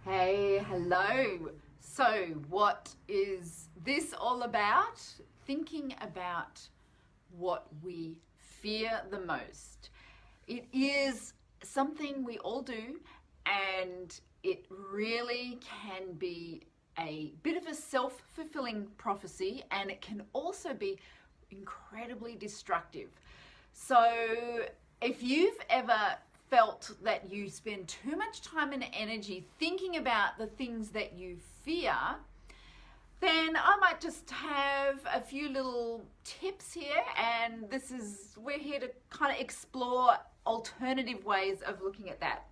Hey, hello. So, what is this all about? Thinking about what we fear the most. It is something we all do, and it really can be a bit of a self fulfilling prophecy, and it can also be incredibly destructive. So, if you've ever felt that you spend too much time and energy thinking about the things that you fear, then I might just have a few little tips here, and we're here to kind of explore alternative ways of looking at that.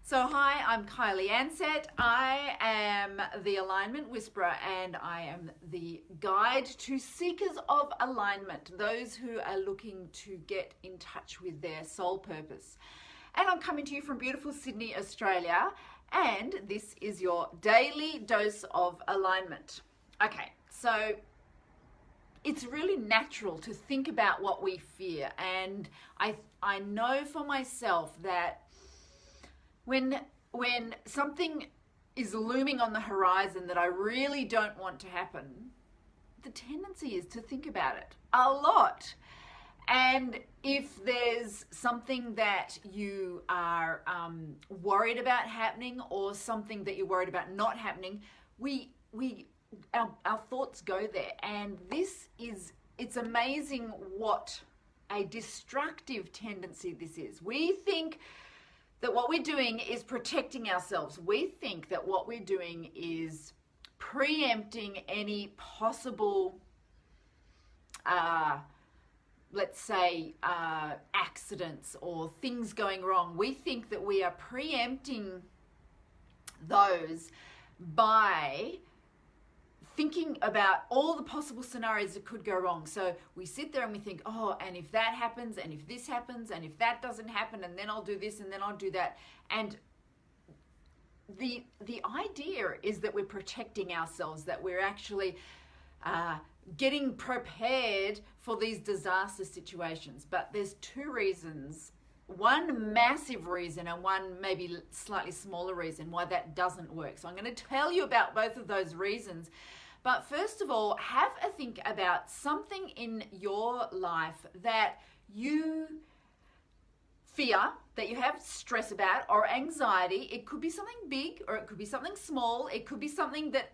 So hi, I'm Kylie Ansett. I am the Alignment Whisperer, and I am the guide to seekers of alignment, those who are looking to get in touch with their soul purpose. And I'm coming to you from beautiful Sydney, Australia, and this is your daily dose of alignment. Okay, so it's really natural to think about what we fear, and I know for myself that when something is looming on the horizon that I really don't want to happen, the tendency is to think about it a lot. And if there's something that you are worried about happening, or something that you're worried about not happening, our thoughts go there. And it's amazing what a destructive tendency this is. We think that what we're doing is protecting ourselves. We think that what we're doing is preempting any possible let's say accidents or things going wrong. We think that we are preempting those by thinking about all the possible scenarios that could go wrong. So we sit there and we think, oh, and if that happens, and if this happens, and if that doesn't happen, and then I'll do this, and then I'll do that. And the idea is that we're protecting ourselves, that we're actually getting prepared for these disaster situations. But there's two reasons, one massive reason and one maybe slightly smaller reason why that doesn't work. So I'm going to tell you about both of those reasons. But first of all, have a think about something in your life that you fear, that you have stress about, or anxiety. It could be something big, or it could be something small. It could be something that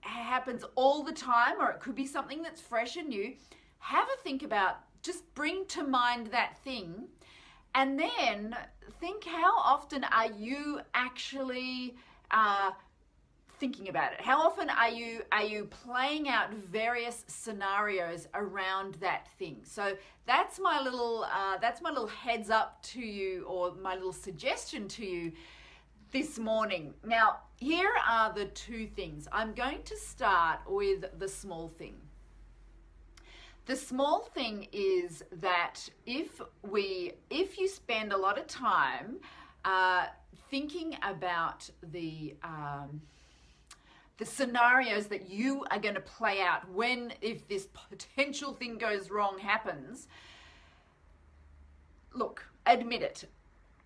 happens all the time, or it could be something that's fresh and new. Have a think about, just bring to mind that thing, and then think, how often are you actually thinking about it? How often are you playing out various scenarios around that thing? So that's my little heads up to you, or my little suggestion to you this morning. Now, here are the two things. I'm going to start with the small thing. The small thing is that if you spend a lot of time thinking about the scenarios that you are going to play out if this potential thing goes wrong happens, look, admit it.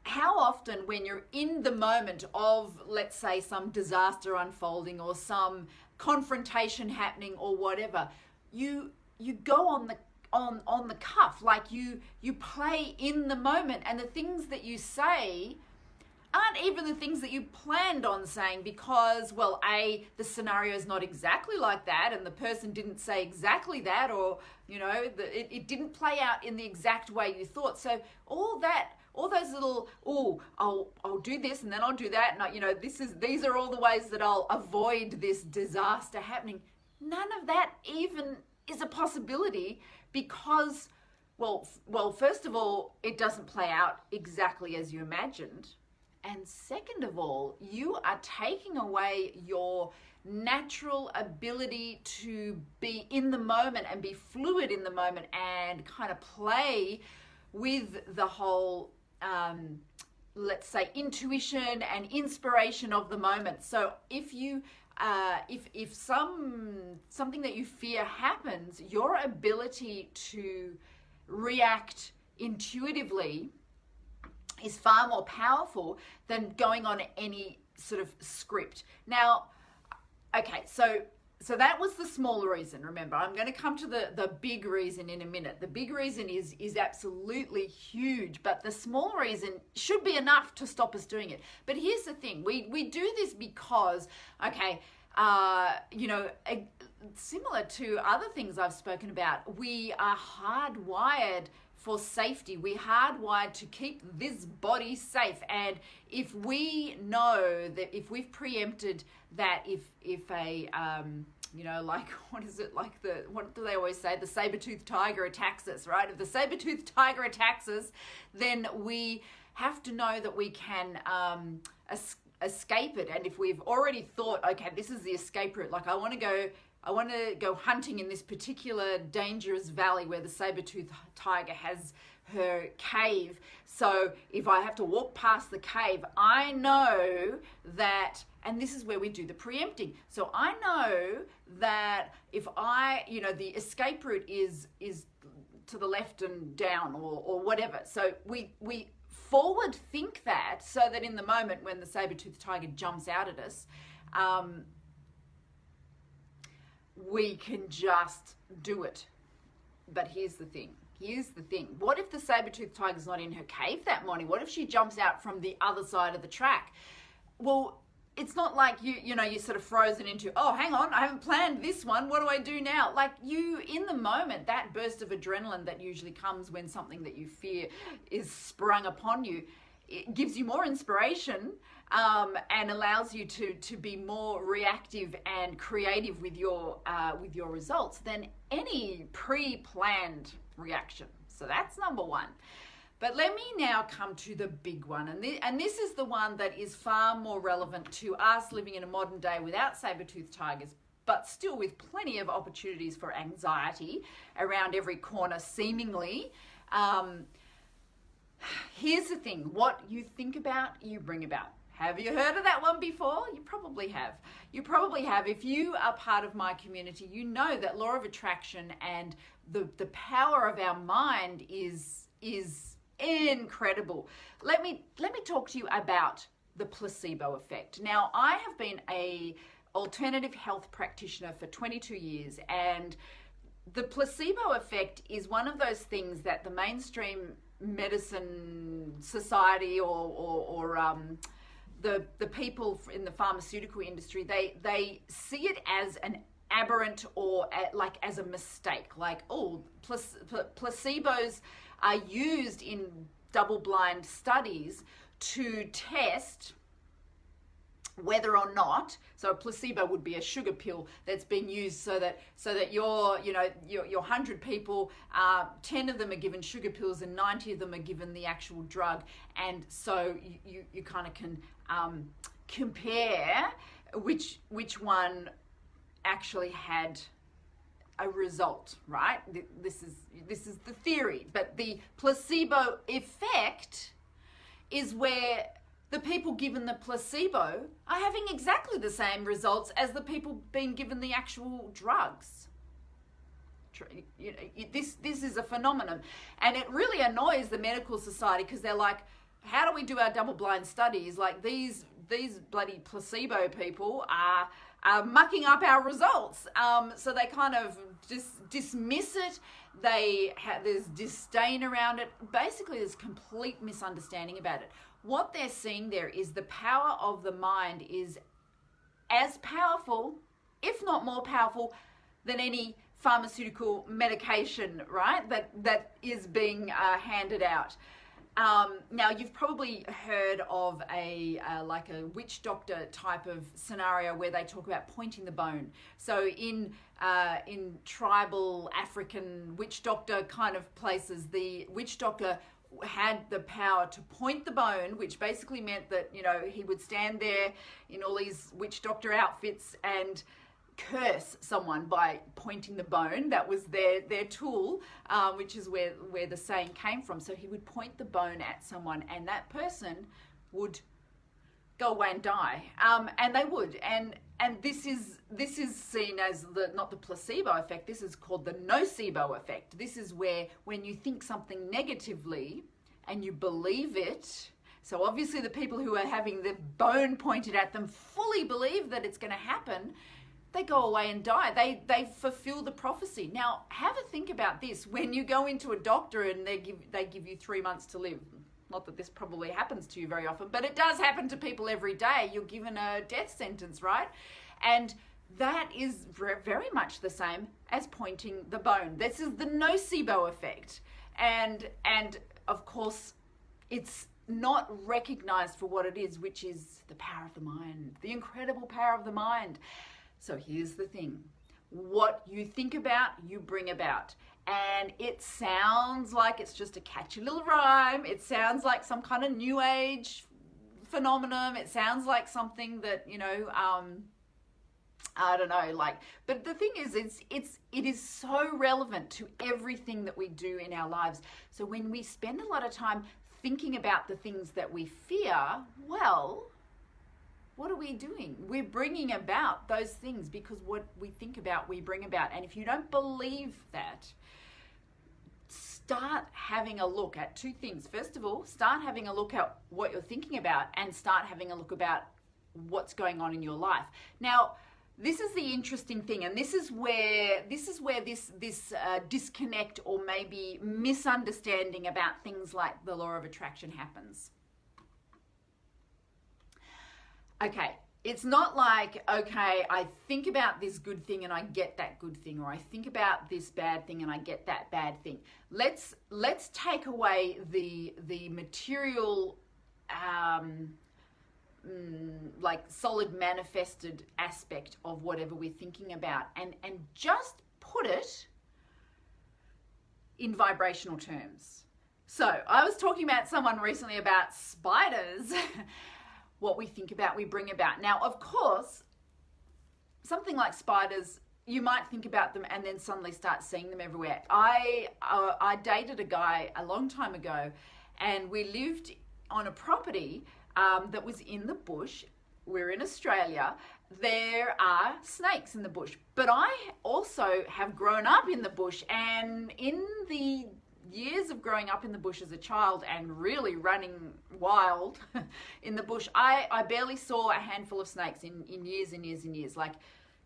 How often, when you're in the moment of, let's say, some disaster unfolding or some confrontation happening or whatever, you go on the cuff, like you play in the moment, and the things that you say aren't even the things that you planned on saying, because, well, the scenario is not exactly like that, and the person didn't say exactly that, or it didn't play out in the exact way you thought. So all those little, I'll do this and then I'll do that, and these are all the ways that I'll avoid this disaster happening. None of that even is a possibility, because, well, first of all, it doesn't play out exactly as you imagined. And second of all, you are taking away your natural ability to be in the moment and be fluid in the moment and kind of play with the whole, let's say, intuition and inspiration of the moment. So if you if something that you fear happens, your ability to react intuitively is far more powerful than going on any sort of script. Now, okay, so that was the smaller reason. Remember, I'm going to come to the big reason in a minute. The big reason is absolutely huge, but the small reason should be enough to stop us doing it. But here's the thing. We do this because, okay, similar to other things I've spoken about, we are hardwired for safety. We're hardwired to keep this body safe. And if we know that, if we've preempted that, if a like, what is it, like what do they always say, the saber-toothed tiger attacks us, right? If the saber-toothed tiger attacks us, then we have to know that we can escape it. And if we've already thought, okay, this is the escape route, like I want to go hunting in this particular dangerous valley where the saber-toothed tiger has her cave. So if I have to walk past the cave, I know that, and this is where we do the preempting. So I know that if the escape route is to the left and down or whatever. So we forward think that, so that in the moment when the saber-toothed tiger jumps out at us, we can just do it. But here's the thing. What if the saber-toothed tiger's not in her cave that morning? What if she jumps out from the other side of the track? Well, it's not like you're sort of frozen into, oh, hang on, I haven't planned this one. What do I do now? Like, you, in the moment, that burst of adrenaline that usually comes when something that you fear is sprung upon you, it gives you more inspiration, and allows you to be more reactive and creative with your results than any pre-planned reaction. So that's number one. But let me now come to the big one, and this is the one that is far more relevant to us living in a modern day without saber-toothed tigers, but still with plenty of opportunities for anxiety around every corner, seemingly. Here's the thing: what you think about, you bring about. Have you heard of that one before? You probably have. If you are part of my community, you know that law of attraction and the power of our mind is incredible. Let me talk to you about the placebo effect. Now, I have been a alternative health practitioner for 22 years, and the placebo effect is one of those things that the mainstream medicine society or the people in the pharmaceutical industry, they see it as an aberrant or as a mistake. Like, oh, placebos are used in double-blind studies to test whether or not, so a placebo would be a sugar pill that's been used so that your 100 people, 10 of them are given sugar pills and 90 of them are given the actual drug, and so you kind of can compare which one actually had a result, right? This is the theory, but the placebo effect is where the people given the placebo are having exactly the same results as the people being given the actual drugs. This is a phenomenon, and it really annoys the medical society, because they're like, how do we do our double-blind studies? Like, these bloody placebo people are mucking up our results. So they kind of dismiss it. There's disdain around it. Basically, there's complete misunderstanding about it. What they're seeing there is the power of the mind is as powerful, if not more powerful, than any pharmaceutical medication, right? That is being handed out. Now, you've probably heard of a witch doctor type of scenario where they talk about pointing the bone. So in tribal African witch doctor kind of places, the witch doctor had the power to point the bone, which basically meant that, he would stand there in all these witch doctor outfits and curse someone by pointing the bone. That was their tool, which is where the saying came from. So he would point the bone at someone, and that person would go away and die, and they would. And this is seen as not the placebo effect. This is called the nocebo effect. This is where, when you think something negatively, and you believe it. So obviously the people who are having the bone pointed at them fully believe that it's going to happen. They go away and die. They fulfill the prophecy. Now, have a think about this. When you go into a doctor and they give you 3 months to live, not that this probably happens to you very often, but it does happen to people every day. You're given a death sentence, right? And that is very much the same as pointing the bone. This is the nocebo effect. And of course, it's not recognized for what it is, which is the power of the mind, the incredible power of the mind. So here's the thing. What you think about, you bring about. And it sounds like it's just a catchy little rhyme. It sounds like some kind of new age phenomenon. It sounds like something that, I don't know, but the thing is, it is so relevant to everything that we do in our lives. So when we spend a lot of time thinking about the things that we fear, well, what are we doing? We're bringing about those things, because what we think about, we bring about. And if you don't believe that, start having a look at two things. First of all, start having a look at what you're thinking about, and start having a look about what's going on in your life. Now, this is the interesting thing, and this is where this disconnect or maybe misunderstanding about things like the law of attraction happens. Okay, it's not like, okay, I think about this good thing and I get that good thing, or I think about this bad thing and I get that bad thing. Let's take away the material, solid manifested aspect of whatever we're thinking about, and just put it in vibrational terms. So I was talking about someone recently about spiders. What we think about, we bring about. Now, of course, something like spiders, you might think about them and then suddenly start seeing them everywhere. I dated a guy a long time ago, and we lived on a property that was in the bush. We're in Australia. There are snakes in the bush. But I also have grown up in the bush, and in the years of growing up in the bush as a child and really running wild in the bush, I barely saw a handful of snakes in years and years and years. Like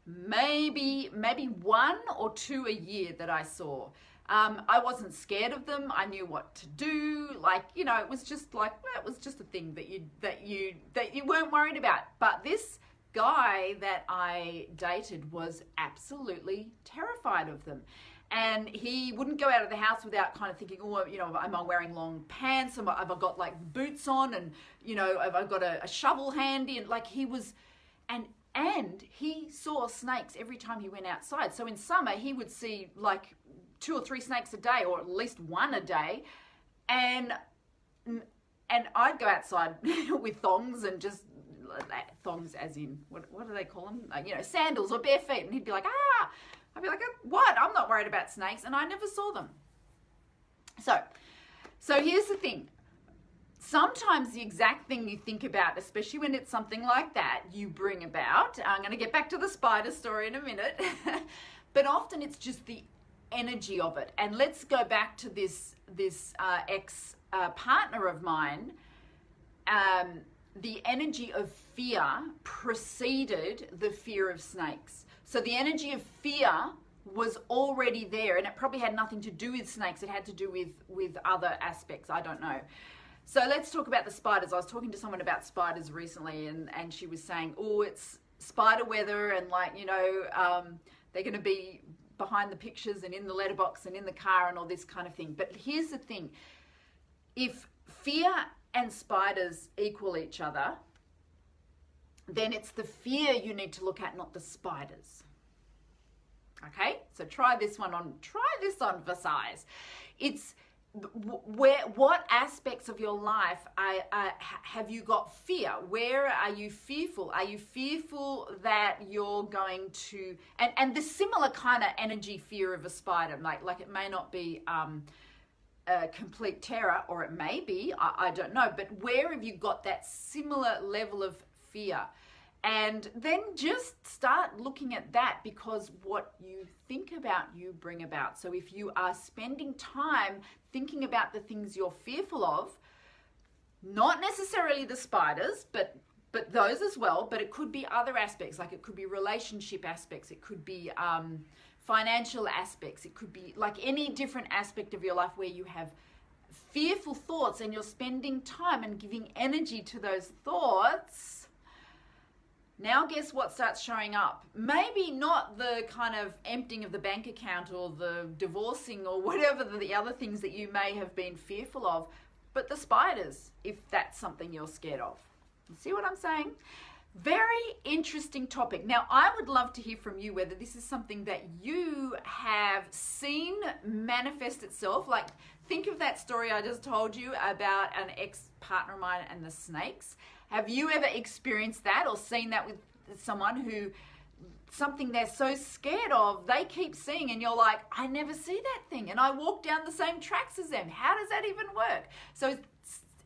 maybe 1 or 2 a year that I saw. I wasn't scared of them. I knew what to do. It was just a thing that you weren't worried about. But this guy that I dated was absolutely terrified of them. And he wouldn't go out of the house without kind of thinking, am I wearing long pants? Have I got boots on? And, have I got a shovel handy? And he was, and he saw snakes every time he went outside. So in summer, he would see 2 or 3 snakes a day, or at least 1 a day. And I'd go outside with thongs, and just thongs as in, what do they call them? Sandals or bare feet. And he'd be like, ah! I'd be like, what? I'm not worried about snakes. And I never saw them. So here's the thing. Sometimes the exact thing you think about, especially when it's something like that, you bring about. I'm going to get back to the spider story in a minute. But often it's just the energy of it. And let's go back to this ex-partner of mine. The energy of fear preceded the fear of snakes. So the energy of fear was already there, and it probably had nothing to do with snakes. It had to do with other aspects. I don't know. So let's talk about the spiders. I was talking to someone about spiders recently, and she was saying, oh, it's spider weather, and they're going to be behind the pictures and in the letterbox and in the car and all this kind of thing. But here's the thing. If fear and spiders equal each other, then it's the fear you need to look at, not the spiders. Okay, so try this on for size. It's what aspects of your life have you got fear? Where are you fearful? Are you fearful that you're going to, and the similar kind of energy fear of a spider, like it may not be a complete terror, or it may be, I don't know, but where have you got that similar level of fear? And then just start looking at that, because what you think about, you bring about. So if you are spending time thinking about the things you're fearful of, not necessarily the spiders, but those as well, but it could be other aspects, like it could be relationship aspects, it could be financial aspects, it could be like any different aspect of your life where you have fearful thoughts and you're spending time and giving energy to those thoughts. Now guess what starts showing up? Maybe not the kind of emptying of the bank account or the divorcing or whatever the other things that you may have been fearful of, but the spiders, if that's something you're scared of. You see what I'm saying? Very interesting topic. Now, I would love to hear from you whether this is something that you have seen manifest itself. Like, think of that story I just told you about an ex-partner of mine and the snakes. Have you ever experienced that or seen that with someone who, something they're so scared of, they keep seeing, and you're like, I never see that thing, and I walk down the same tracks as them. How does that even work? So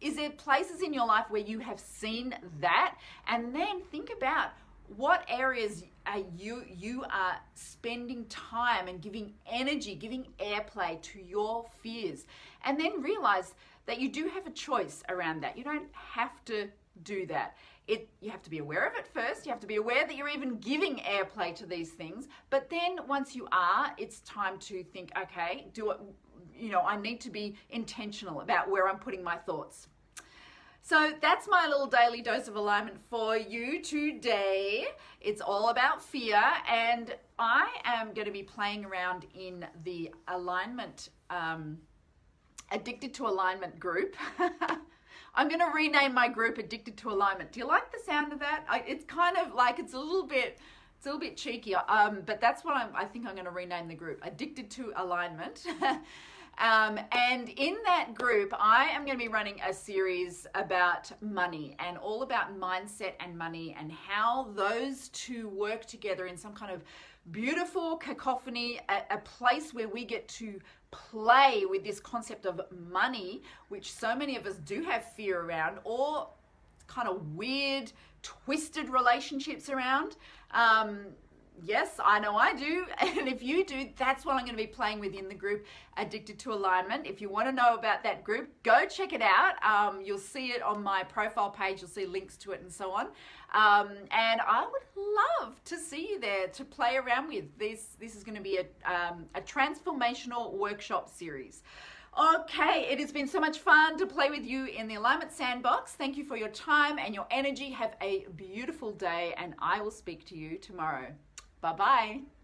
is there places in your life where you have seen that? And then think about what areas are you are spending time and giving energy, giving airplay to your fears. And then realize that you do have a choice around that. You don't have to do that. You have to be aware of it first. You have to be aware that you're even giving airplay to these things. But then once you are, it's time to think, okay, I need to be intentional about where I'm putting my thoughts. So that's my little daily dose of alignment for you today. It's all about fear, and I am going to be playing around in the alignment, Addicted to Alignment group. I'm going to rename my group Addicted to Alignment. Do you like the sound of that? It's kind of like, it's a little bit cheeky, but that's what I think I'm going to rename the group, Addicted to Alignment. And in that group, I am going to be running a series about money and all about mindset and money and how those two work together in some kind of beautiful cacophony, a place where we get to play with this concept of money, which so many of us do have fear around, or kind of weird, twisted relationships around. Yes, I know I do. And if you do, that's what I'm going to be playing with in the group Addicted to Alignment. If you want to know about that group, go check it out. You'll see it on my profile page. You'll see links to it and so on. And I would love to see you there to play around with. This is going to be a transformational workshop series. Okay, it has been so much fun to play with you in the Alignment Sandbox. Thank you for your time and your energy. Have a beautiful day, and I will speak to you tomorrow. Bye-bye.